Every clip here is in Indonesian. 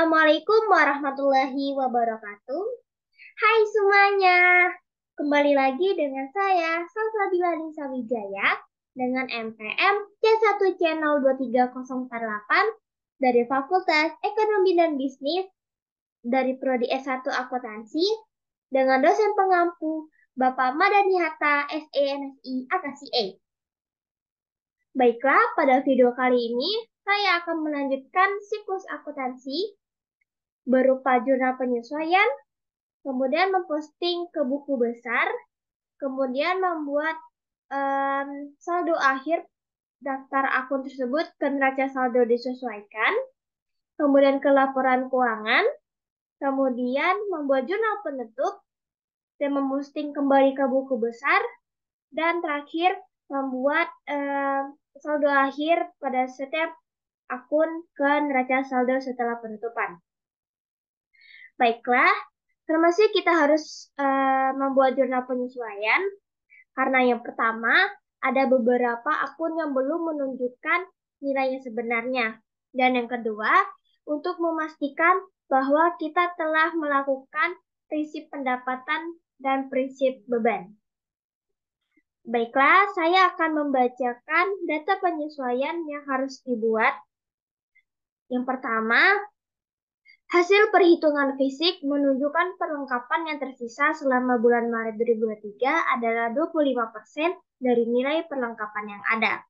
Assalamualaikum warahmatullahi wabarakatuh. Hai semuanya, kembali lagi dengan saya Salsabila Nisa Wijaya dengan MPM C1C02308 dari Fakultas Ekonomi dan Bisnis dari Prodi S1 Akuntansi dengan dosen pengampu Bapak Madani Hatta SENSI Akasi A. Baiklah, pada video kali ini saya akan melanjutkan siklus akuntansi berupa jurnal penyesuaian, kemudian memposting ke buku besar, kemudian membuat saldo akhir daftar akun tersebut ke neraca saldo disesuaikan, kemudian ke laporan keuangan, kemudian membuat jurnal penutup, dan memposting kembali ke buku besar, dan terakhir membuat saldo akhir pada setiap akun ke neraca saldo setelah penutupan. Baiklah, termasuk kita harus membuat jurnal penyesuaian karena yang pertama ada beberapa akun yang belum menunjukkan nilainya sebenarnya. Dan yang kedua, untuk memastikan bahwa kita telah melakukan prinsip pendapatan dan prinsip beban. Baiklah, saya akan membacakan data penyesuaian yang harus dibuat. Yang pertama, hasil perhitungan fisik menunjukkan perlengkapan yang tersisa selama bulan Maret 2023 adalah 25% dari nilai perlengkapan yang ada.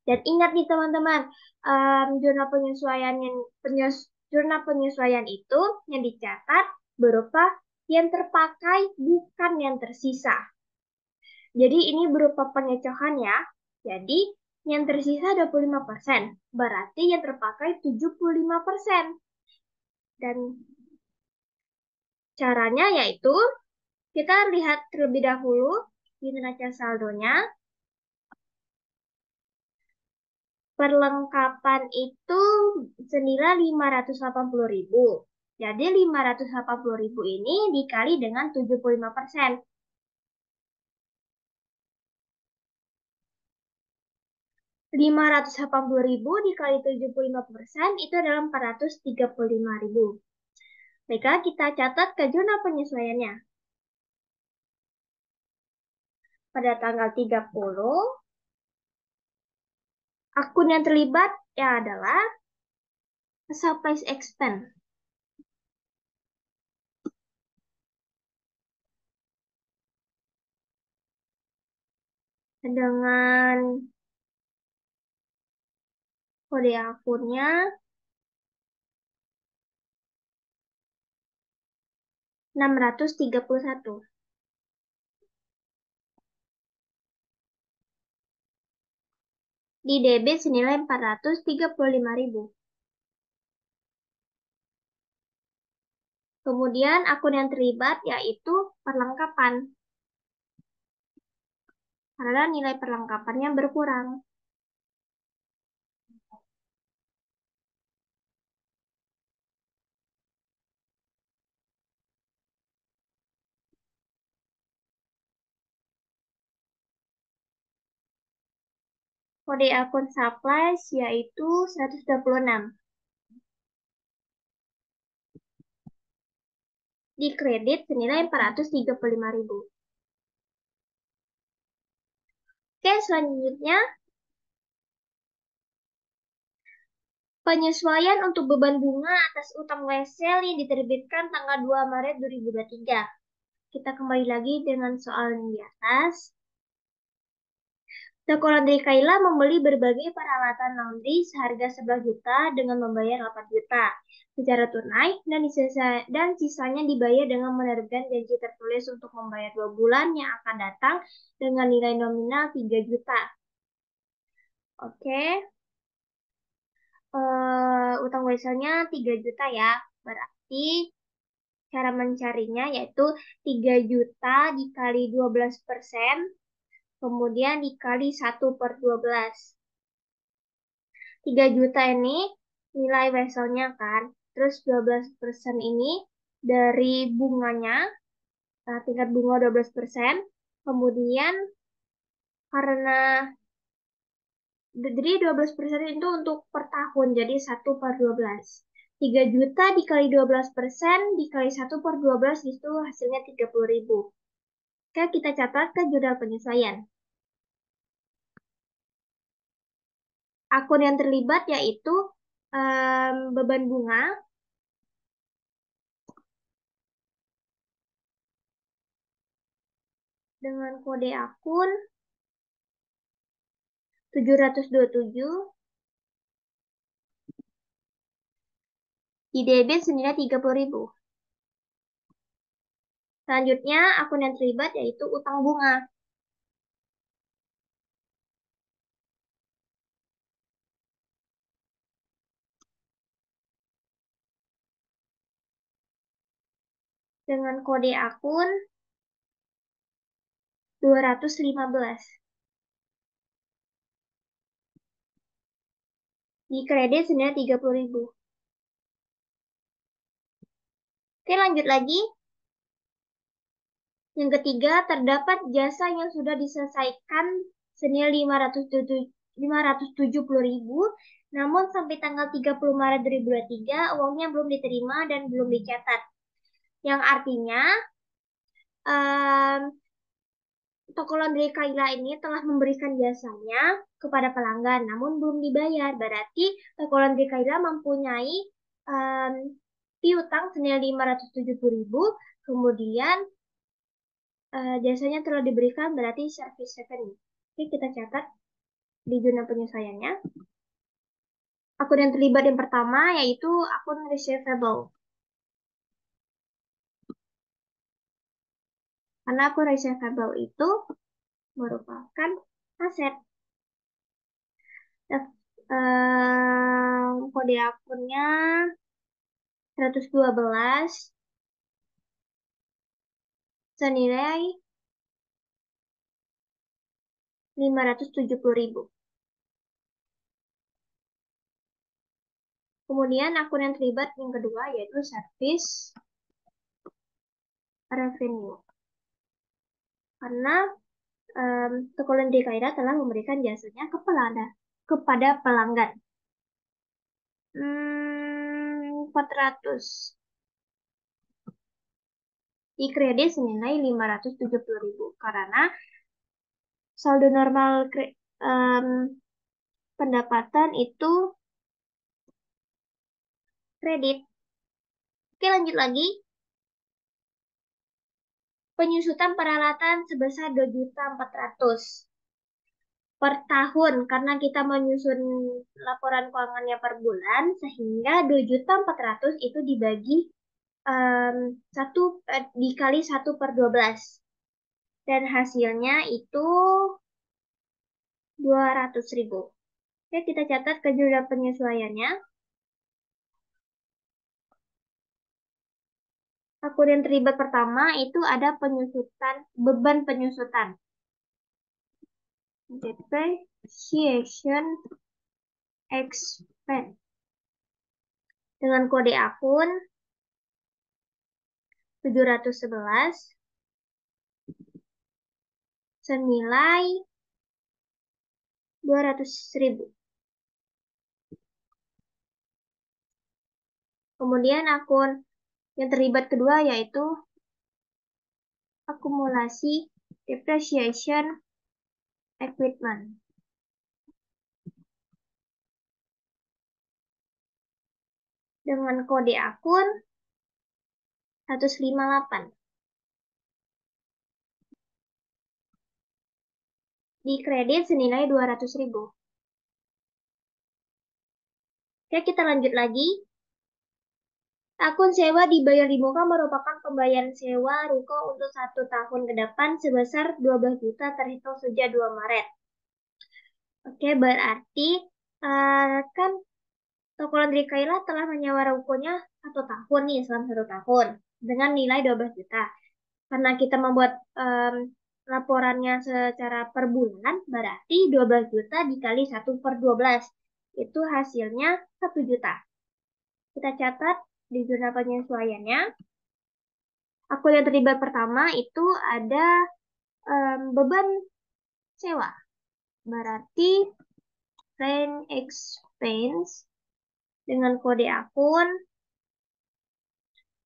Dan ingat nih teman-teman, jurnal penyesuaian itu yang dicatat berupa yang terpakai bukan yang tersisa. Jadi ini berupa pengecohan ya. Jadi yang tersisa 25%, berarti yang terpakai 75%. Dan caranya yaitu kita lihat terlebih dahulu di neraca saldonya. Perlengkapan itu senilai 580.000. Jadi 580.000 ini dikali dengan 75%. 580.000 dikali 75% itu adalah 435.000. Baiklah, kita catat ke jurnal penyesuaiannya. Pada tanggal 30, akun yang terlibat ya adalah supplies expense. Dengan kode akunnya 631. Di debit senilai 435.000. Kemudian akun yang terlibat yaitu perlengkapan. Karena nilai perlengkapannya berkurang. Kode akun supplies yaitu 126. Di kredit senilai 435.000. Oke, selanjutnya penyesuaian untuk beban bunga atas utang wesel yang diterbitkan tanggal 2 Maret 2023. Kita kembali lagi dengan soal yang di atas. Toko Laundry Kaila membeli berbagai peralatan laundry seharga 11 juta dengan membayar 8 juta secara tunai dan sisanya dibayar dengan menerbitkan janji tertulis untuk membayar 2 bulan yang akan datang dengan nilai nominal 3 juta. Oke. Utang weselnya 3 juta ya. Berarti cara mencarinya yaitu 3 juta dikali 12%, kemudian dikali 1/12. 3 juta ini nilai weselnya kan. Terus 12% ini dari bunganya, tingkat bunga 12%. Kemudian karena jadi 12% itu untuk per tahun, jadi 1/12. 3 juta dikali 12% dikali 1/12 itu hasilnya 30.000. Oke, kita catat ke jurnal penyesuaian. Akun yang terlibat yaitu beban bunga dengan kode akun 727 di debit senilai 30.000. Selanjutnya, akun yang terlibat yaitu utang bunga dengan kode akun 215 di kredit senilai 30.000. Oke, lanjut lagi. Yang ketiga, terdapat jasa yang sudah diselesaikan senilai 570.000, namun sampai tanggal 30 Maret 2023 uangnya belum diterima dan belum dicatat. Yang artinya, toko laundry Kaila ini telah memberikan jasanya kepada pelanggan, namun belum dibayar. Berarti toko laundry Kaila mempunyai piutang senilai 570.000, kemudian jasanya telah diberikan, berarti service revenue. Oke, kita catat di jurnal penyesuaiannya. Akun yang terlibat yang pertama yaitu akun receivable. Karena akun receivable itu merupakan aset. Kode akunnya 112 senilai 570.000. Kemudian akun yang terlibat yang kedua yaitu service revenue. Karena toko laundry Kaira telah memberikan jasanya kepada pelanggan. 400 di kredit senilai 570.000 karena saldo normal pendapatan itu kredit. Oke, lanjut lagi. Penyusutan peralatan sebesar 2.400.000 per tahun karena kita menyusun laporan keuangannya per bulan sehingga 2.400.000 itu dibagi dikali 1/12 dan hasilnya itu 200.000. Oke, kita catat ke jurnal penyesuaiannya. Akun yang terlibat pertama itu ada beban penyusutan. Depreciation expense. Dengan kode akun 711 senilai 200.000. Kemudian akun yang terlibat kedua yaitu akumulasi depreciation equipment. Dengan kode akun 158. Di kredit senilai 200.000. Oke, kita lanjut lagi. Akun sewa dibayar di muka merupakan pembayaran sewa ruko untuk 1 tahun ke depan sebesar 12 juta terhitung sejak 2 Maret. Oke, berarti kan toko laundry Kaila telah menyewa rukonya 1 tahun nih, selama 1 tahun dengan nilai 12 juta. Karena kita membuat laporannya secara per bulan, berarti 12 juta dikali 1/12. Itu hasilnya 1 juta. Kita catat di jurnal penyesuaiannya. Akun yang terlibat pertama itu ada beban sewa. Berarti rent expense dengan kode akun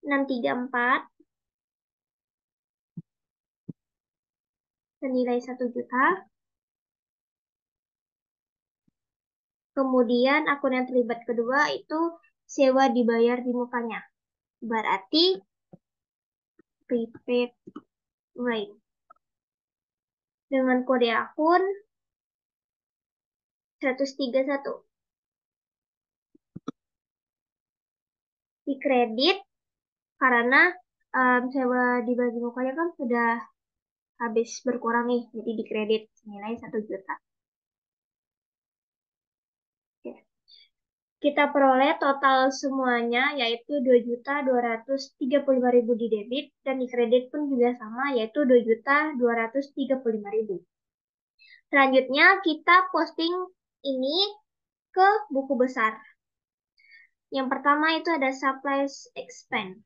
634 senilai 1 juta. Kemudian akun yang terlibat kedua itu sewa dibayar di mukanya. Berarti prepaid rate. Dengan kode akun 131. Di kredit karena sewa dibagi mukanya kan sudah habis berkurang nih, jadi di kredit senilai 1 juta. Oke. Kita peroleh total semuanya yaitu 2.235.000 di debit dan di kredit pun juga sama yaitu 2.235.000. Selanjutnya kita posting ini ke buku besar. Yang pertama itu ada supplies expense.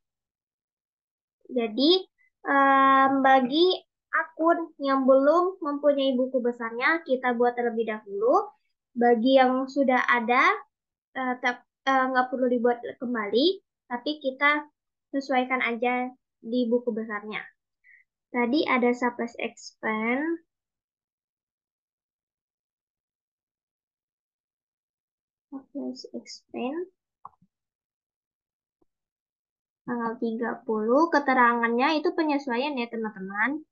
Jadi bagi akun yang belum mempunyai buku besarnya, kita buat terlebih dahulu. Bagi yang sudah ada, nggak perlu dibuat kembali, tapi kita sesuaikan aja di buku besarnya. Tadi ada supplies expense. Supplies expense. Tanggal 30, keterangannya itu penyesuaian ya teman-teman.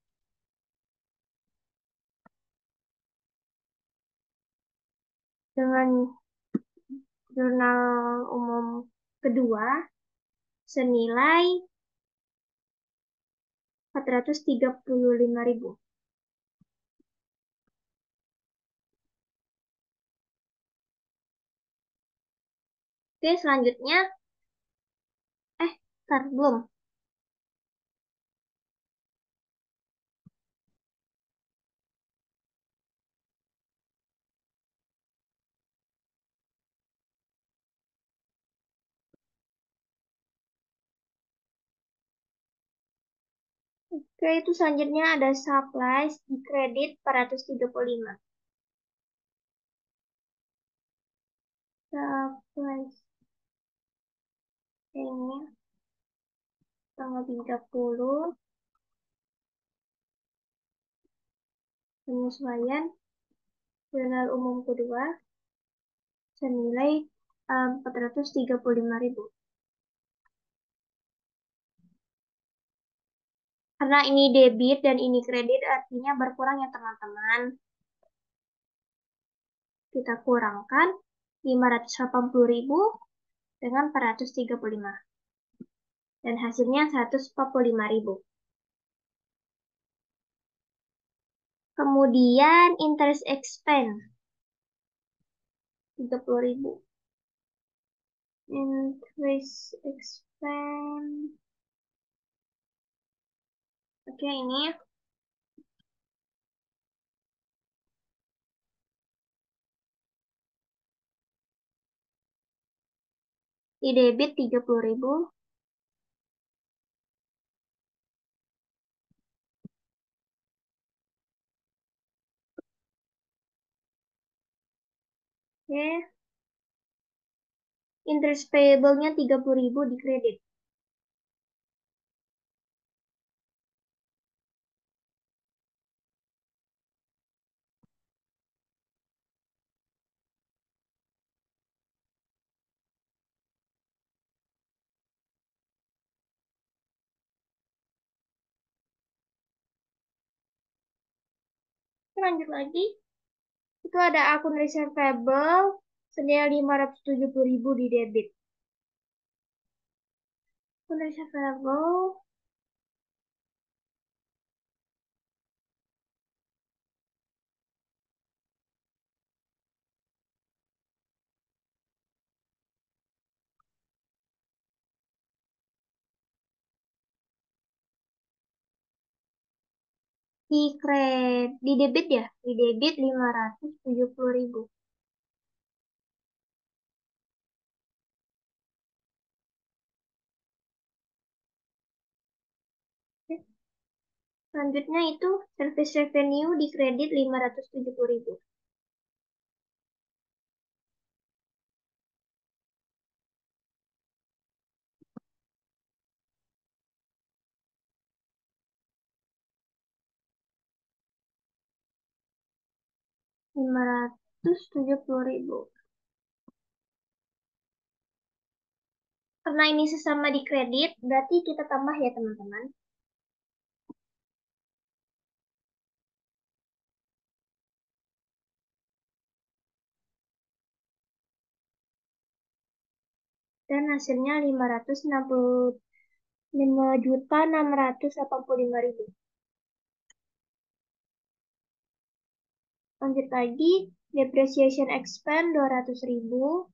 Dengan jurnal umum kedua senilai 435.000. Oke, selanjutnya, belum. Oke, itu selanjutnya ada supplies di kredit 435. Supplies ini tanggal 30, penyesuaian jurnal umum kedua senilai 435.000. Karena ini debit dan ini kredit artinya berkurang ya teman-teman. Kita kurangkan 580.000 dengan 435. Dan hasilnya 145.000. Kemudian interest expense 30.000. Interest expense. Oke, ini di debit 30.000. Oke. Interest payable-nya 30.000 di kredit. Lanjut lagi. Itu ada akun receivable senilai 570.000 di debit. Akun receivable di debit ya, di debit 570.000. Selanjutnya itu service revenue di kredit 570.000. 570.000. Karena ini sesama di kredit, berarti kita tambah ya teman-teman. Dan hasilnya 565.685.000. Lanjut lagi, depreciation expense 200.000.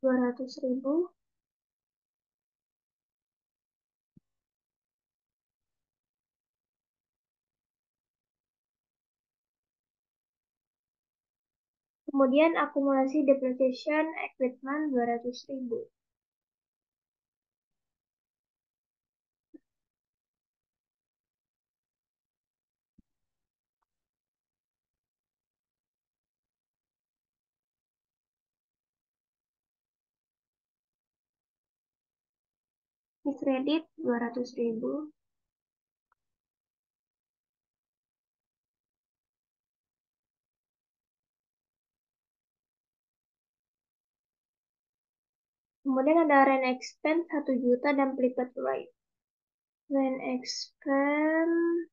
200.000. Kemudian akumulasi depreciation equipment 200.000. Di kredit 200.000. Kemudian ada rent expense 1 juta dan prepaid rate. Rent expense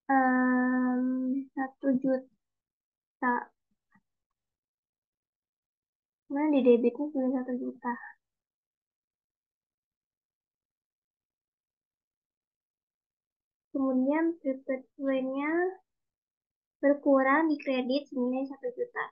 um, 1 juta. Kemudian di debitnya tulis 1 juta. Kemudian prepaid rate-nya berkurang di kredit senilai 1 juta.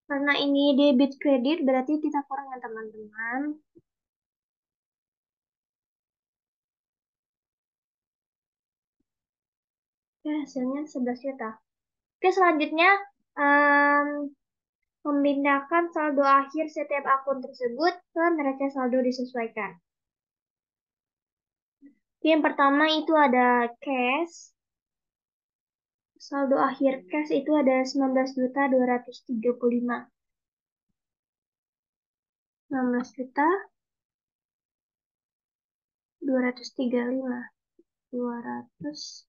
Karena ini debit kredit berarti kita kurang ya teman-teman. Oke, hasilnya 11 juta. Oke, selanjutnya em, memindahkan saldo akhir setiap akun tersebut ke neraca saldo disesuaikan. Yang pertama itu ada cash. Saldo akhir cash itu ada 19.235. 19.235. 200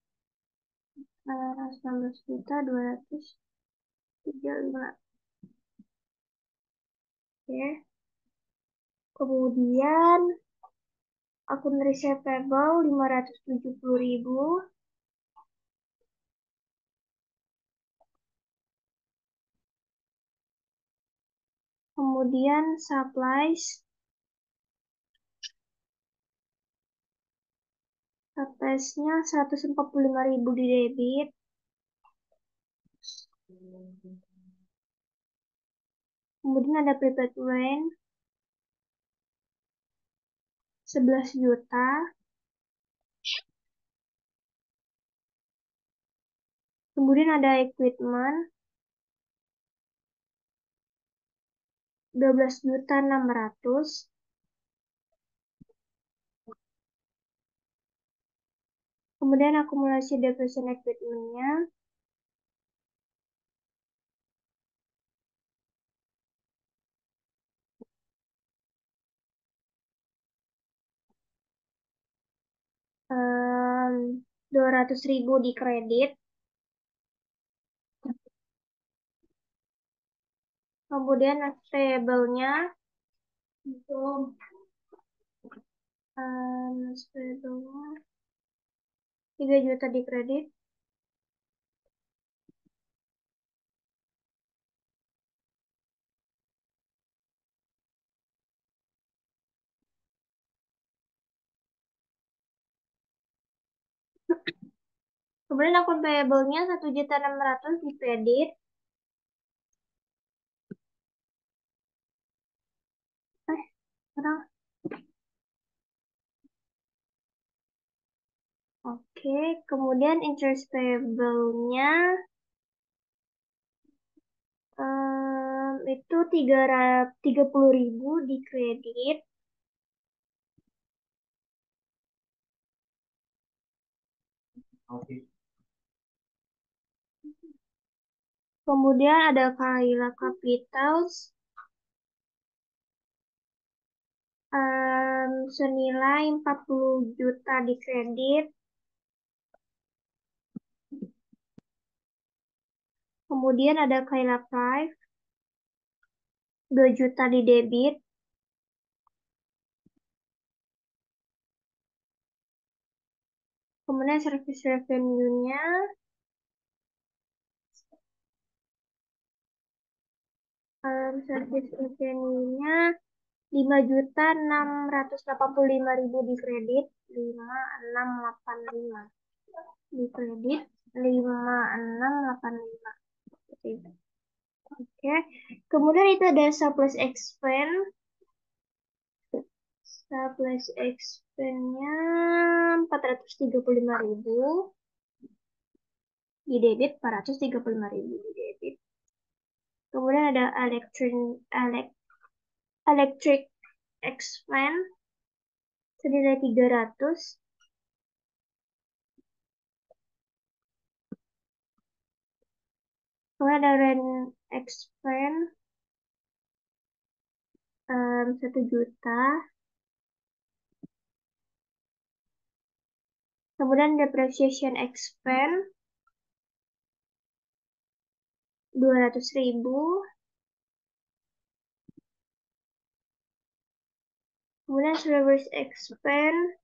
19.235. Oke. Kemudian akun receivable 570.000. Kemudian supplies. Supplies-nya 145.000 di debit. Kemudian ada prepaid rent 11 juta. Kemudian ada equipment 12.600. Kemudian akumulasi depreciation equipment-nya um, 200.000 di kredit. Kemudian payable-nya itu payable-nya 3 juta di kredit. Kemudian akun payable-nya 1.600.000 di kredit. Sekarang, oke, kemudian interest payable-nya itu 30.000 di kredit. Kemudian ada Kaila Capitals senilai 40 juta di kredit. Kemudian ada Kaila Prive 2 juta di debit. Kemudian service revenue-nya service revenue-nya 5.685.000 di kredit, 5685 di kredit, 5685. Oke, kemudian itu ada surplus expense. Surplus expense-nya 435.000 di debit, 435.000 di debit. Kemudian ada electric expense senilai 300. Kemudian ada rent expense 1 juta. Kemudian depreciation expense 200.000. Kemudian service expense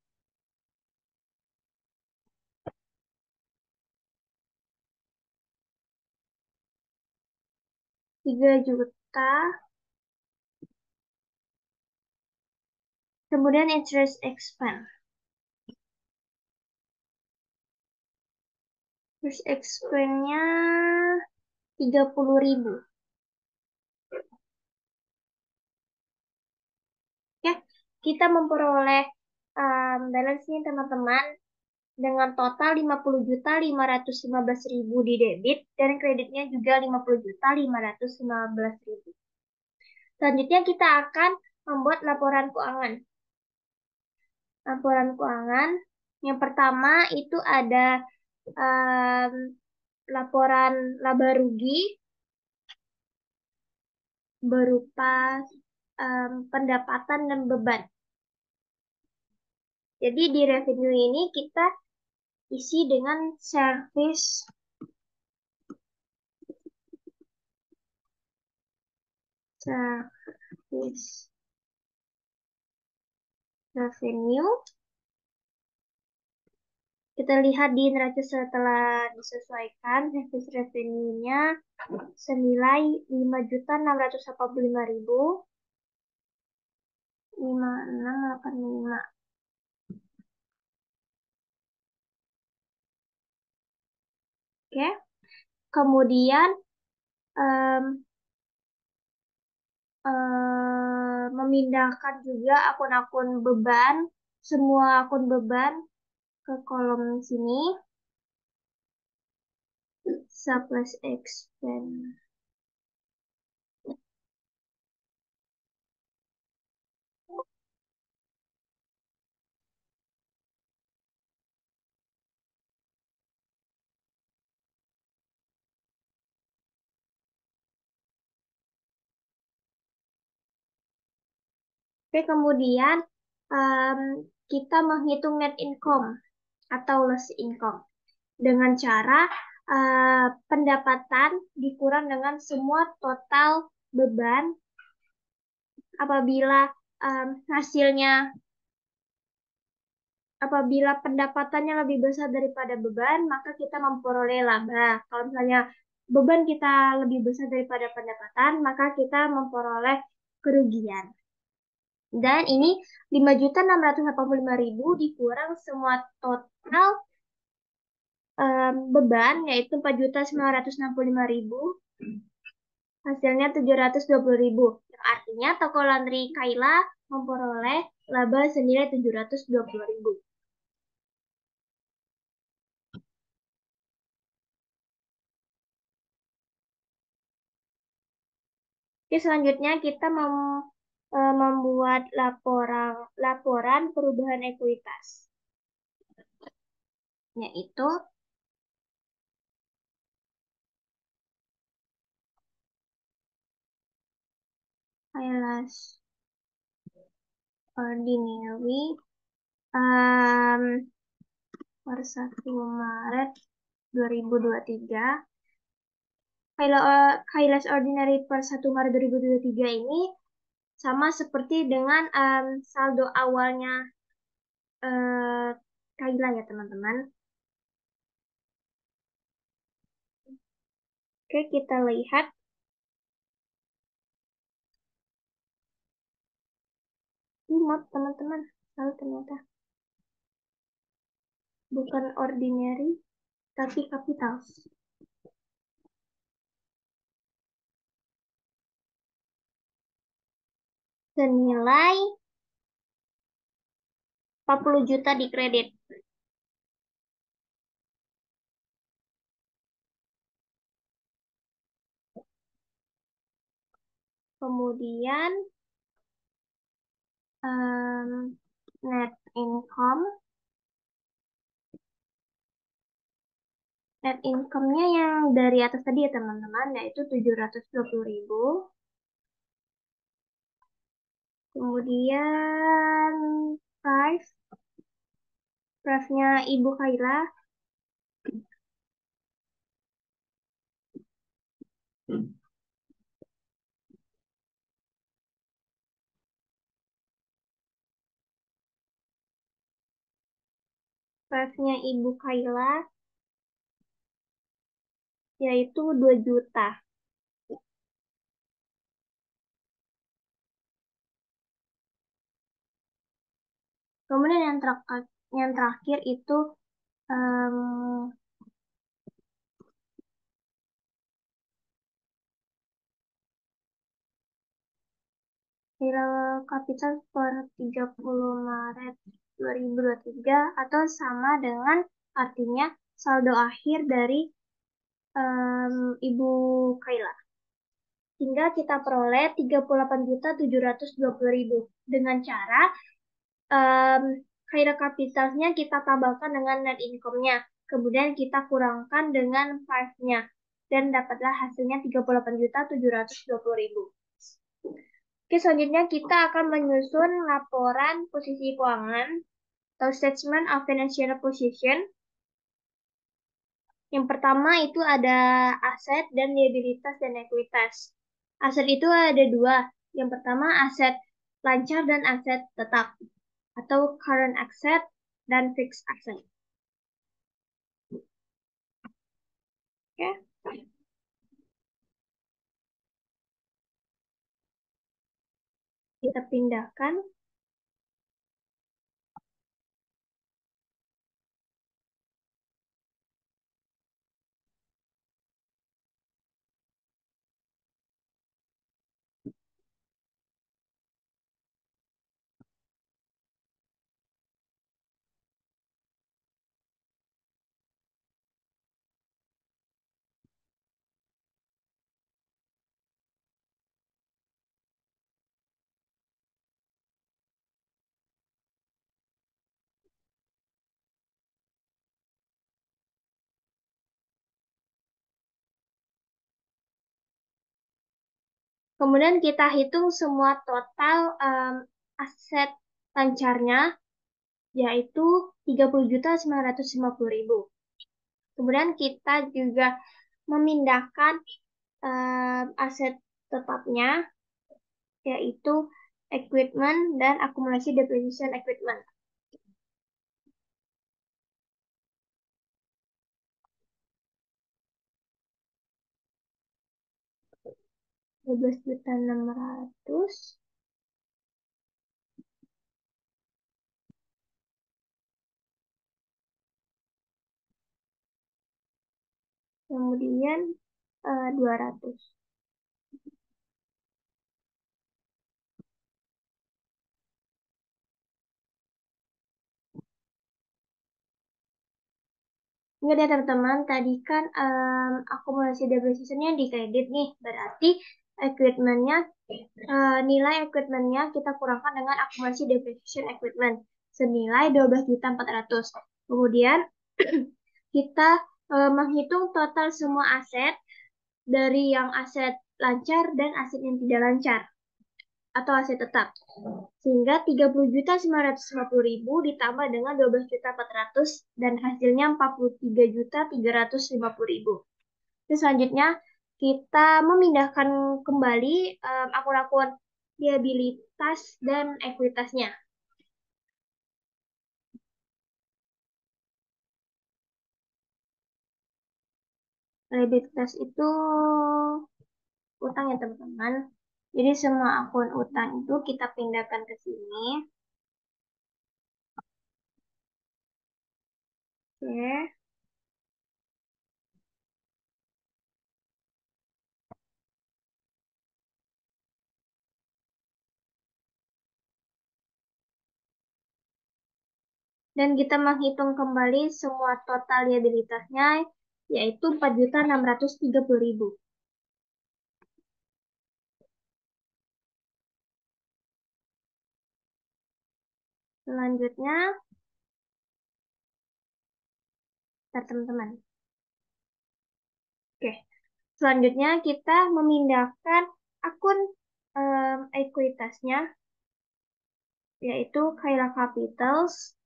3 juta. Kemudian interest expense. Interest expense-nya 30.000. Oke, kita memperoleh balance-nya teman-teman dengan total 50.515.000 di debit dan kreditnya juga 50.515.000. Selanjutnya kita akan membuat laporan keuangan. Laporan keuangan yang pertama itu ada laporan laba rugi berupa pendapatan dan beban. Jadi di revenue ini kita isi dengan service revenue. Kita lihat di neraca setelah disesuaikan, service revenue-nya senilai 5.685.000. 5685. Oke. Kemudian memindahkan juga akun-akun beban, semua akun beban ke kolom sini. Surplus expense. Oke, kemudian kita menghitung net income atau loss income dengan cara pendapatan dikurang dengan semua total beban. Apabila pendapatannya lebih besar daripada beban, maka kita memperoleh laba. Kalau misalnya beban kita lebih besar daripada pendapatan, maka kita memperoleh kerugian. Dan ini 5.685.000 dikurang semua total beban, yaitu 4.965.000. Hasilnya 720.000. Yang artinya toko laundry Kaila memperoleh laba senilai 720.000. Oke, selanjutnya kita membuat laporan perubahan ekuitas, yaitu Highlights Ordinary per 1 Maret 2023. Highlights Ordinary per 1 Maret 2023 ini sama seperti dengan saldo awalnya uh, Kaila ya teman-teman. Oke, kita lihat. Maaf teman-teman, salah ternyata. Bukan ordinary, tapi capital. Senilai 40 juta di kredit. Kemudian net income. Net income-nya yang dari atas tadi ya teman-teman, yaitu 720.000. Kemudian price-nya Ibu Kaila. Price-nya Ibu Kaila yaitu 2 juta. Kemudian yang terakhir itu nilai kapital per 30 Maret 2023 atau sama dengan artinya saldo akhir dari Ibu Kaila. Hingga kita peroleh 38.720.000 dengan cara Kaila kapitalnya kita tambahkan dengan net income-nya. Kemudian kita kurangkan dengan 5-nya. Dan dapatlah hasilnya 38.720.000. Oke, selanjutnya kita akan menyusun laporan posisi keuangan atau Statement of Financial Position. Yang pertama itu ada aset dan liabilitas dan ekuitas. Aset itu ada dua. Yang pertama aset lancar dan aset tetap atau current asset dan fixed asset. Oke. Kita pindahkan. Kemudian kita hitung semua total aset lancarnya, yaitu 30.950.000. Kemudian kita juga memindahkan aset tetapnya, yaitu equipment dan akumulasi depreciation equipment. $12.600.000. Kemudian 200. Enggak deh teman-teman, tadi kan akumulasi depreciation-nya di kredit nih, berarti equipment-nya, nilai equipment-nya kita kurangkan dengan akumulasi depreciation equipment senilai 12.400. Kemudian kita menghitung total semua aset dari yang aset lancar dan aset yang tidak lancar atau aset tetap. Sehingga 30.950.000 ditambah dengan 12.400 dan hasilnya 43.350.000. Terus selanjutnya kita memindahkan kembali akun-akun liabilitas dan ekuitasnya. Liabilitas itu utang ya teman-teman. Jadi semua akun utang itu kita pindahkan ke sini. Oke. Dan kita menghitung kembali semua total liabilitasnya, yaitu 4.630.000. Selanjutnya, teman-teman. Oke, selanjutnya kita memindahkan akun ekuitasnya, yaitu Kaila Capitals.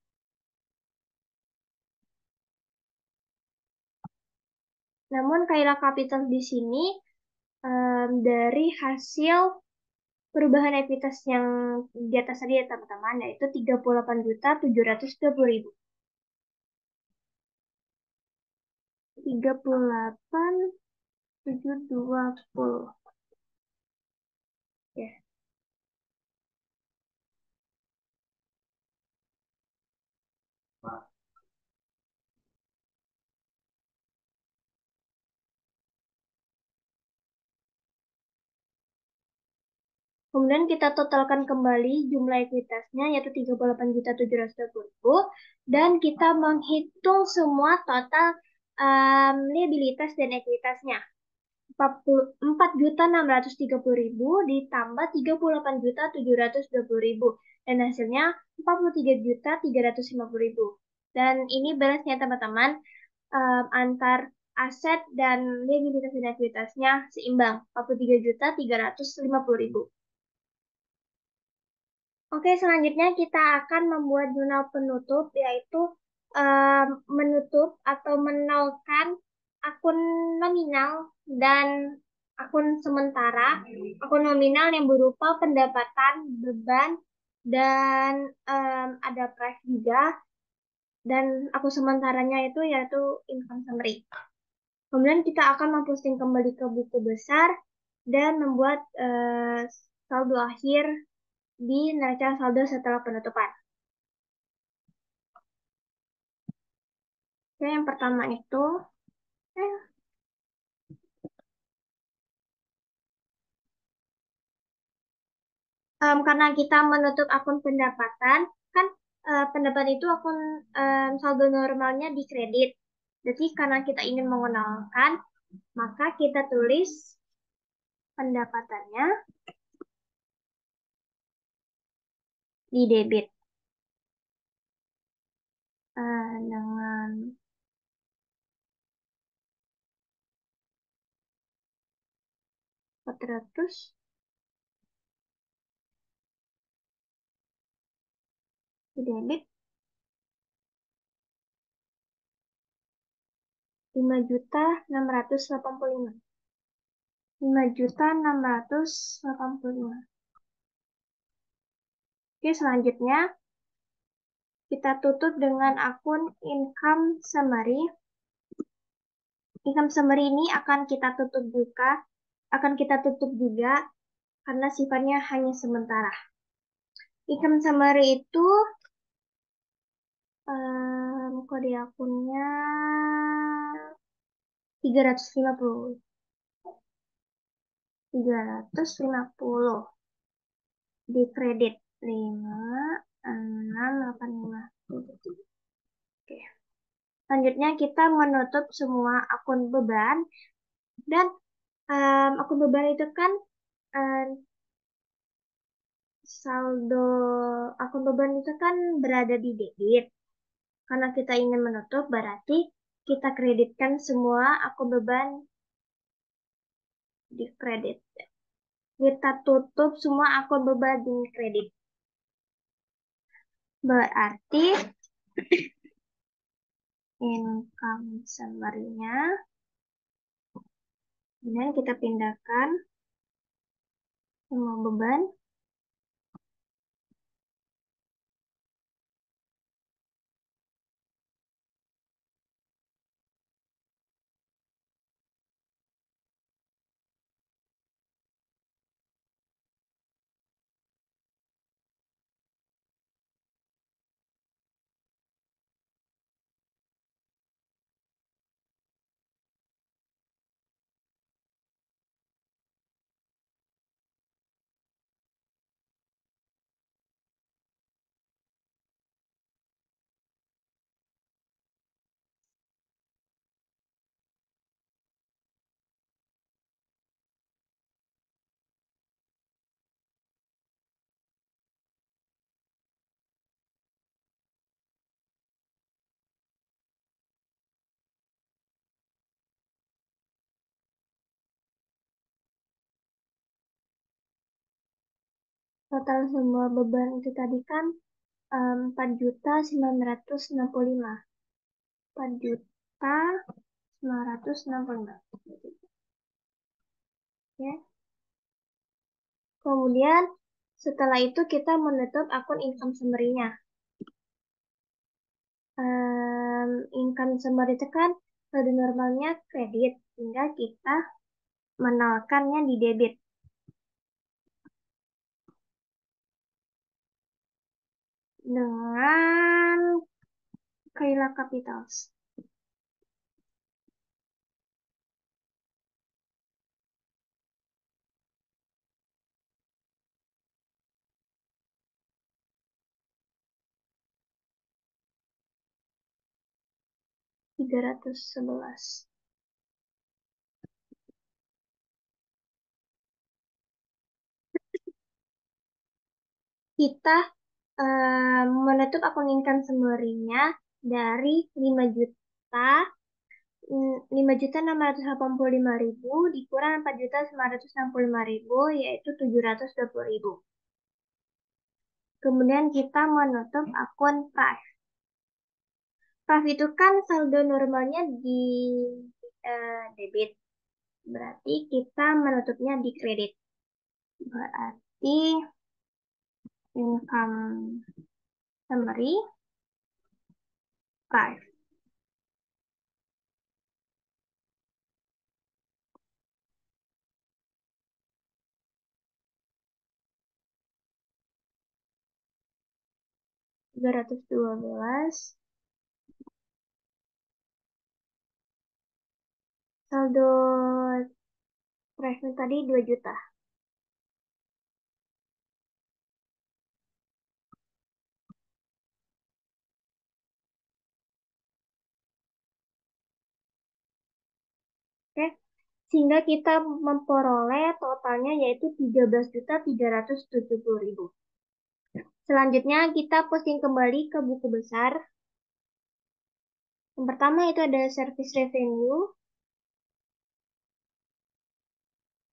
Namun Kaila Capitals di sini dari hasil perubahan ekuitas yang di atas tadi ya teman-teman, yaitu 38.730.000. 38.720. Ya. Kemudian kita totalkan kembali jumlah ekuitasnya yaitu 38.720.000 dan kita menghitung semua total liabilitas dan ekuitasnya. 4.630.000 ditambah 38.720.000 dan hasilnya 43.350.000. Dan ini balance-nya teman-teman antar aset dan liabilitas dan ekuitasnya seimbang 43.350.000. Oke, selanjutnya kita akan membuat jurnal penutup, yaitu menutup atau menolkan akun nominal dan akun sementara. Akun nominal yang berupa pendapatan, beban, dan ada price juga. Dan akun sementaranya itu yaitu income summary. Kemudian kita akan memposting kembali ke buku besar dan membuat saldo akhir di neraca saldo setelah penutupan. Oke, yang pertama itu, eh, karena kita menutup akun pendapatan, kan pendapatan itu akun saldo normalnya di kredit. Jadi karena kita ingin mengenalkan, maka kita tulis pendapatannya di debit dengan 400 di debit 5.685. 5.685. Oke, selanjutnya kita tutup dengan akun income summary. Income summary ini akan kita tutup juga karena sifatnya hanya sementara. Income summary itu kode akunnya 350. 350 di kredit 5, 6, 8, 5. Oke. Selanjutnya kita menutup semua akun beban dan akun beban itu kan em, saldo akun beban itu kan berada di debit. Karena kita ingin menutup berarti kita kreditkan semua akun beban di kredit. Kita tutup semua akun beban di kredit. Berarti income summary-nya kemudian kita pindahkan semua beban. Total semua beban itu tadi kan 4.965. 4.965. Ya. Kemudian setelah itu kita menutup akun income summary-nya. Income summary itu kan saldo normalnya kredit, sehingga kita menolkannya di debit dengan Kaila Capitals. $311. Kita menutup akun income summary-nya dari 5.685.000 dikurang 4.965.000 yaitu 720.000. Kemudian kita menutup akun PRAF. PRAF itu kan saldo normalnya di debit. Berarti kita menutupnya di kredit. Berarti income summary PRAF. $312. Saldo PRAF tadi 2 juta. Oke. Sehingga kita memperoleh totalnya yaitu 13.370.000. Selanjutnya kita posting kembali ke buku besar. Yang pertama itu ada service revenue.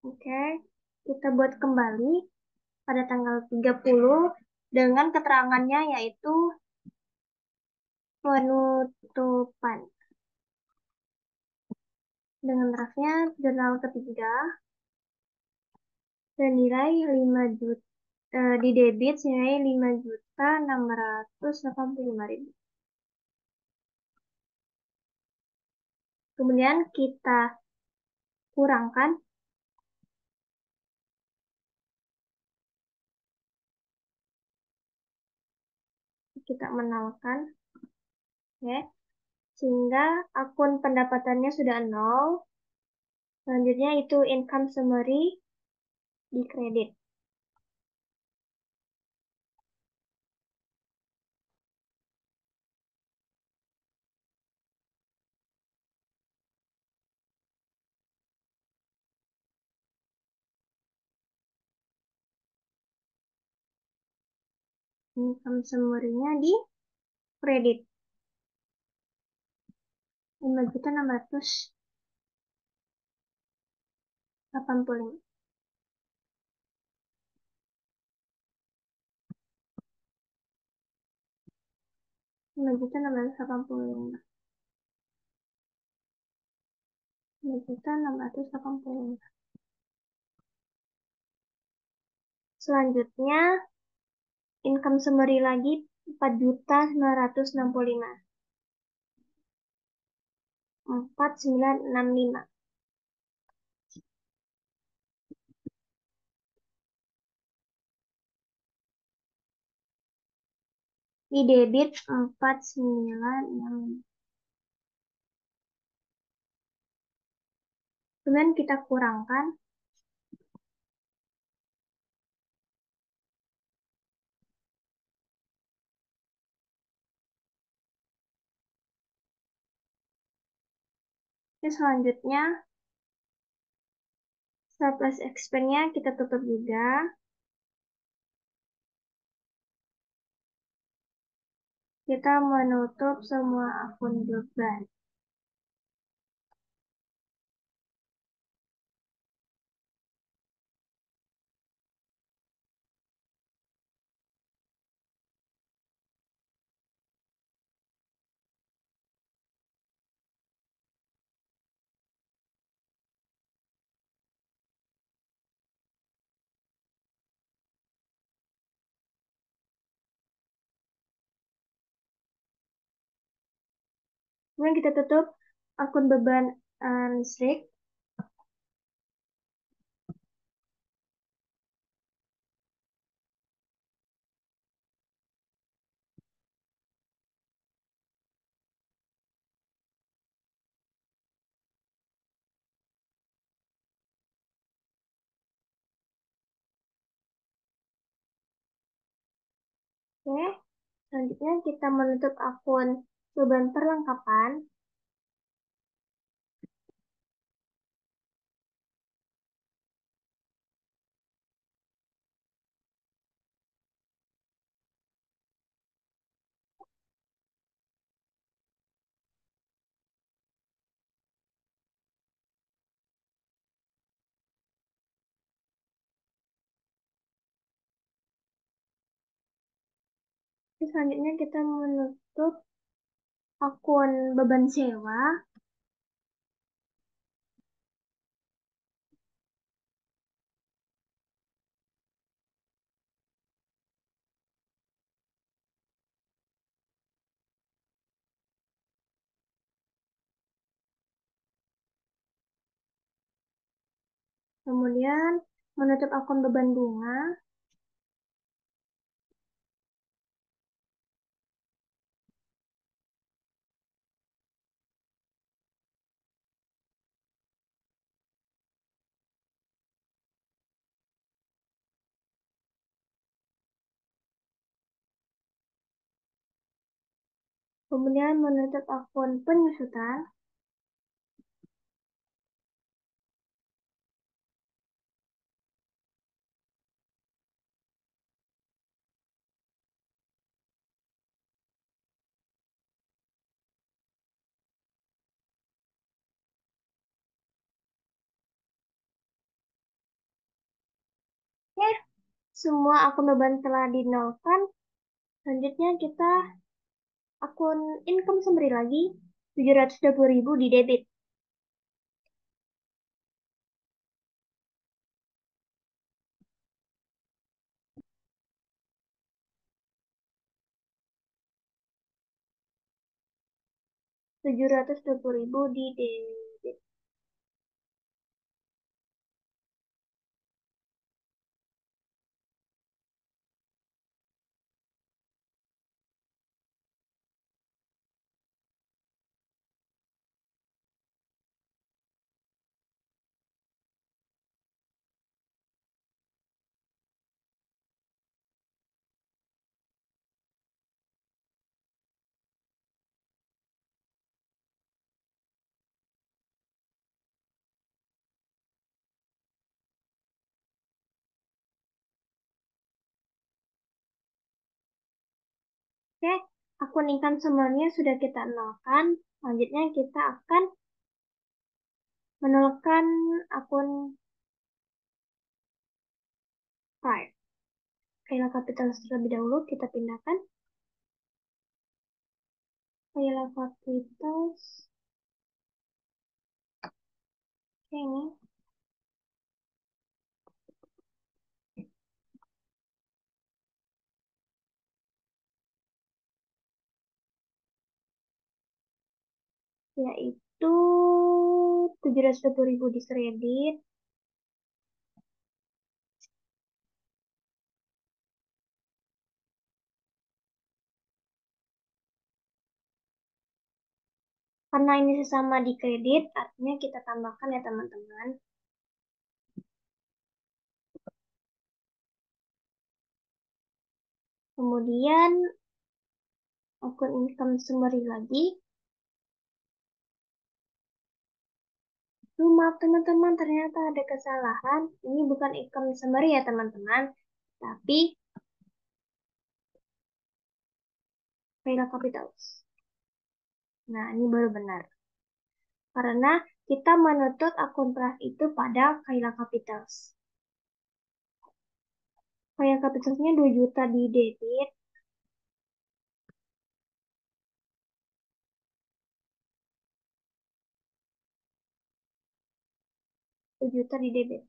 Oke, kita buat kembali pada tanggal 30 dengan keterangannya yaitu penutupan. Dengan draftnya jurnal ketiga dan nilai 5 juta di debit senilai 5.685.000. Kemudian kita kurangkan kita menolkan ya sehingga akun pendapatannya sudah 0. Selanjutnya itu income summary di kredit. Income summary-nya di kredit. 5.685. 5.685. 5.685. Selanjutnya, income summary lagi 4.965. 4.965. Di debit 4.965. Kemudian kita kurangkan. Oke, selanjutnya surplus expense-nya kita tutup juga. Kita menutup semua akun beban. Kemudian kita tutup akun beban listrik. Oke, selanjutnya kita menutup akun beban perlengkapan. Terus selanjutnya kita menutup akun beban sewa. Kemudian menutup akun beban bunga. Kemudian menutup akun penyusutan. Oke, semua akun beban telah dinolkan. Selanjutnya kita akun income summary lagi. 720.000 di debit. 720.000 di debit. Oke, akun income summary-nya sudah kita nolkan. Selanjutnya kita akan menolkan akun Prime. Kayla Capital terlebih dahulu kita pindahkan. Kayla Capital. Oke, ini. Yaitu 720.000 di kredit. Karena ini sesama di kredit, artinya kita tambahkan ya teman-teman. Kemudian akun income summary lagi. Maaf teman-teman, ternyata ada kesalahan. Ini bukan income summary ya teman-teman, tapi Kayla Capitals. Nah, ini baru benar. Karena kita menuntut akun Prime itu pada Kayla Capitals. Kayla Capitalsnya 2 juta di debit. 2 juta di debit.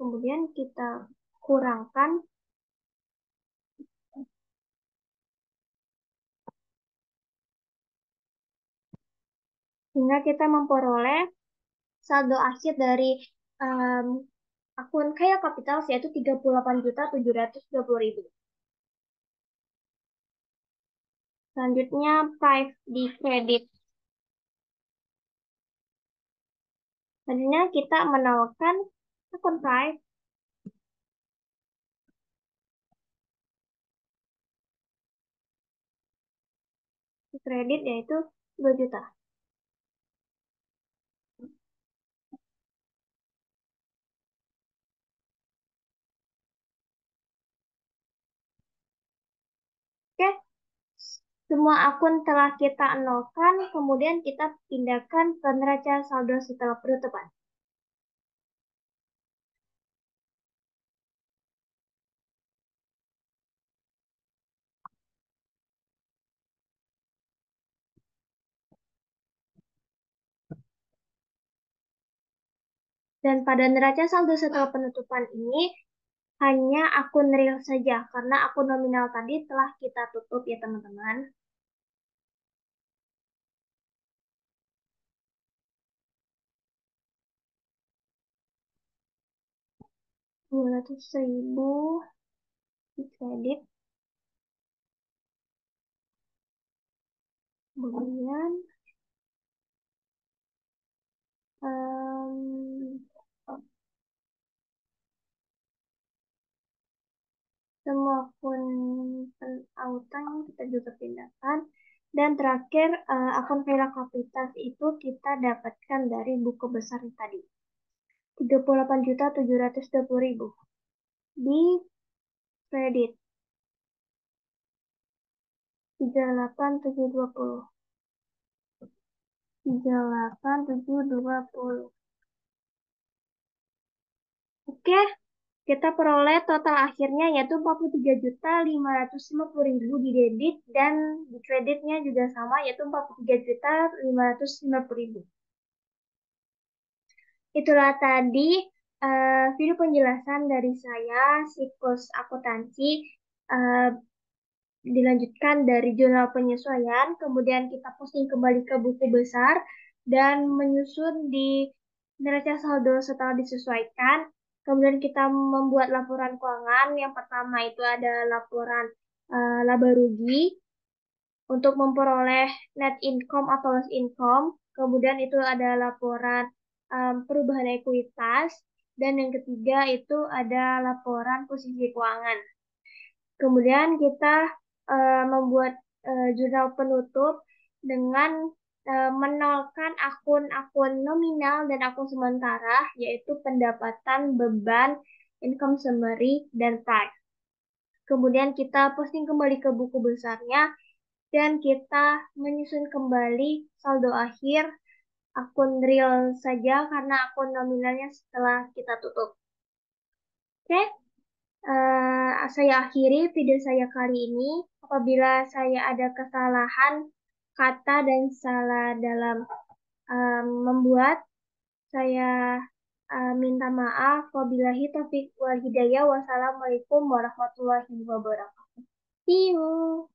Kemudian kita kurangkan hingga kita memperoleh saldo akhir dari akun Kayla Capital yaitu 38.720.000. Selanjutnya Prime di kredit. Selanjutnya kita menawarkan akun Prime di kredit yaitu 2 juta. Oke, semua akun telah kita nolkan, kemudian kita pindahkan ke neraca saldo setelah penutupan. Dan pada neraca saldo setelah penutupan ini hanya akun real saja, karena akun nominal tadi telah kita tutup ya teman-teman. $200.000 di kredit. Kemudian semua akun utang kita juga pindahkan. Dan terakhir akun Kayla Capital itu kita dapatkan dari buku besar tadi. 38.720.000 di kredit 38.720. 38.720. Oke, kita peroleh total akhirnya yaitu 43.550.000 di debit dan di kreditnya juga sama yaitu 43.550.000. Itulah tadi video penjelasan dari saya siklus akuntansi dilanjutkan dari jurnal penyesuaian, kemudian kita posting kembali ke buku besar dan menyusun di neraca saldo setelah disesuaikan. Kemudian kita membuat laporan keuangan. Yang pertama itu ada laporan laba rugi untuk memperoleh net income atau loss income. Kemudian itu ada laporan perubahan ekuitas. Dan yang ketiga itu ada laporan posisi keuangan. Kemudian kita membuat jurnal penutup dengan menolkan akun-akun nominal dan akun sementara, yaitu pendapatan, beban, income summary, dan price. Kemudian kita posting kembali ke buku besarnya dan kita menyusun kembali saldo akhir akun real saja karena akun nominalnya setelah kita tutup. Oke, saya akhiri video saya kali ini. Apabila saya ada kesalahan kata dan salah dalam membuat, saya minta maaf. Wabillahi taufiq wal hidayah. Wassalamualaikum warahmatullahi wabarakatuh. See you.